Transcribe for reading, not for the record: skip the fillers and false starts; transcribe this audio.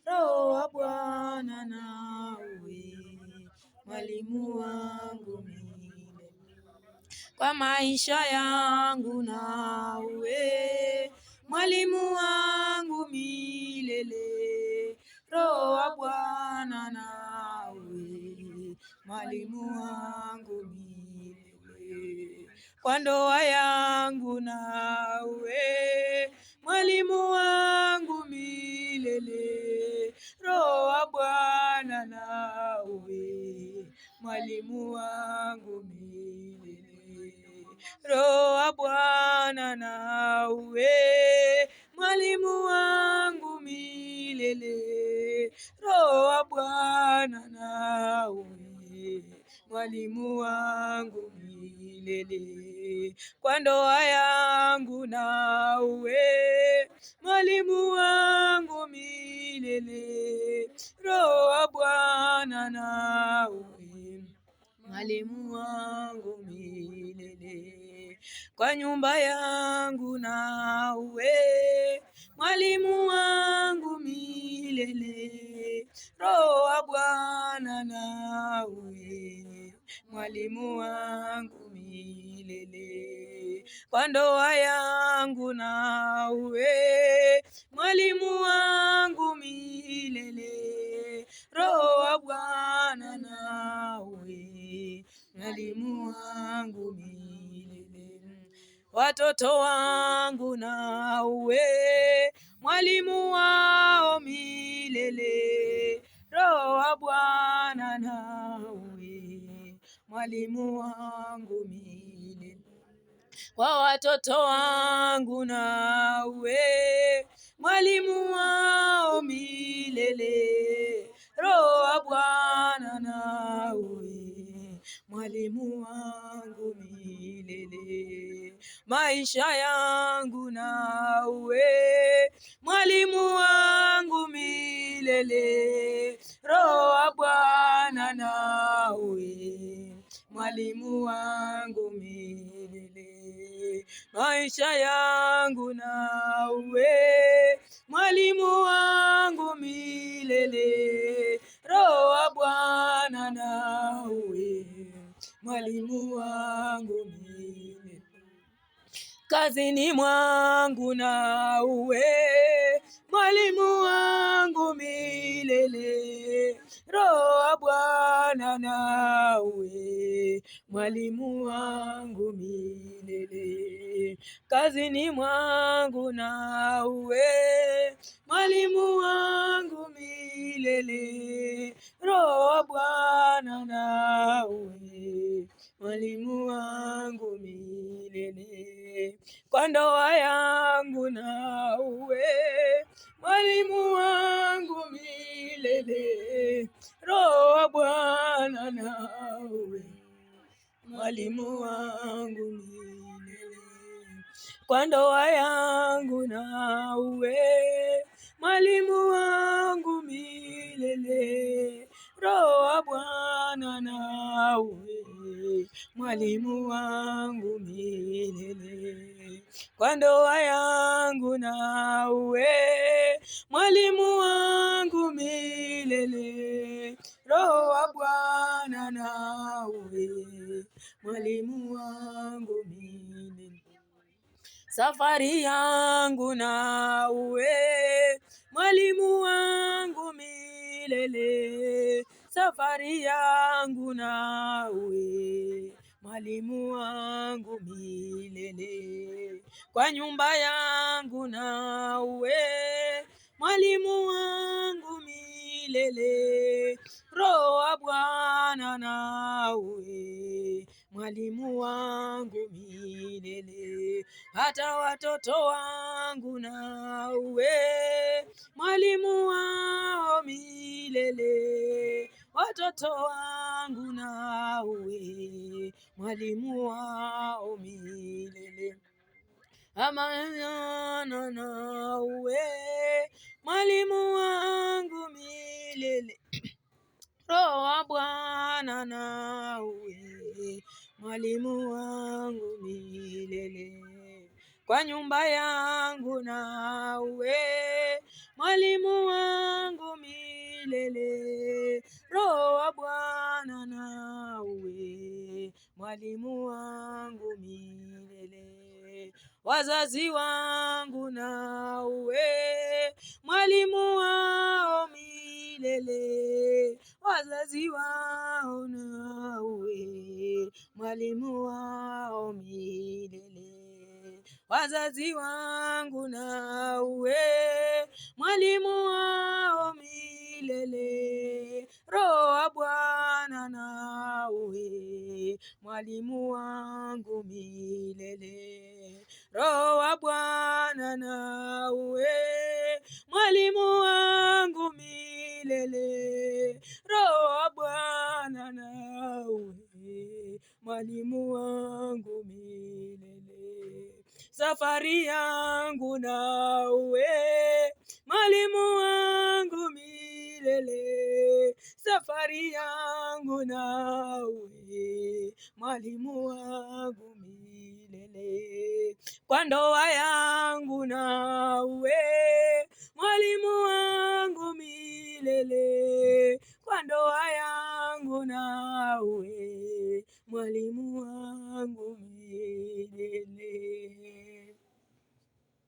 Roho wa Bwana nawe, mwalimu wangu milele. Kwa maisha yangu nawe, mwalimu wangu milele. Roho wa Bwana nawe, mwalimu wangu milele. Kwa ndoa yangu nawe, mwalimu wangu milele. Roho wa Bwana nawe, mwalimu wangu milele. Roho wa Bwana nawe, mwalimu wangu milele. Roho wa Bwana nawe, mwalimu wangu milele. Kwa ndoa yangu nawe, mwalimu wangu milele. Roho wa Bwana nawe, mwalimu wangu milele. Kwa nyumba yangu nawe, mwalimu wangu milele. Roho wa Bwana nawe, mwalimu wangu milele. Kwa ndoa yangu nawe, mwalimu wangu milele. Roho wa Bwana nawe, mwalimu wangu milele. Watoto wangu nawe, mwalimu wao milele. Roho wa Bwana nawe, mwalimu wangu milele. Kwa watoto wangu nawe, mwalimu wao milele. Roho wa Bwana nawe, mwalimu wangu milele. Maisha yangu nawe, mwalimu wangu milele. Roho wa Bwana nawe, mwalimu wangu milele. Maisha yangu nawe, mwalimu wangu milele. Roho wa Bwana nawe, mwalimu wangu milele. Kazini mwangu nawe, mwalimu wangu milele. Roho wa Bwana nawe, mwalimu wangu milele. Kazini mwangu nawe, mwalimu wangu milele. Roho wa Bwana nawe, mwalimu wangu milele. Kwa ndoa yangu nawe, mwalimu wangu milele. Roho wa Bwana nawe, mwalimu wangu milele. Kwa ndoa yangu nawe, mwalimu wangu milele. Roho wa Bwana nawe, mwalimu wangu milele. Kwa ndoa yangu nawe, mwalimu wangu milele. Roho wa Bwana nawe, mwalimu wangu milele. Safari yangu nawe, mwalimu wangu milele. Safari yangu nawe, mwalimu wangu milele. Kwa nyumba yangu nawe, mwalimu wangu milele. Roho wa Bwana nawe, mwalimu wangu milele. Hata watoto wangu nawe, mwalimu wao milele. Watoto wangu nawe, mwalimu wao milele. Amana nawe, mwalimu wangu milele. Roho wa Bwana nawe, mwalimu wangu milele. Kwa nyumba yangu nawe, mwalimu wangu milele. Roho wa Bwana nawe, mwalimu wangu milele. Wazazi wangu nawe, mwalimu wao milele. Wazazi wao nawe, mwalimu wao milele. Wazazi wangu nawe, mwalimu wao milele. Roho wa Bwana nawe, mwalimu wangu milele. Roho wa Bwana nawe, mwalimu wangu milele. Roho wa Bwana nawe, mwalimu wangu milele. Safari yangu nawe, mwalimu wangu milele. Safari yangu nawe, mwalimu wangu milele. Kwa ndoa yangu nawe, mwalimu wangu milele. Kwa ndoa yangu nawe, mwalimu wangu milele.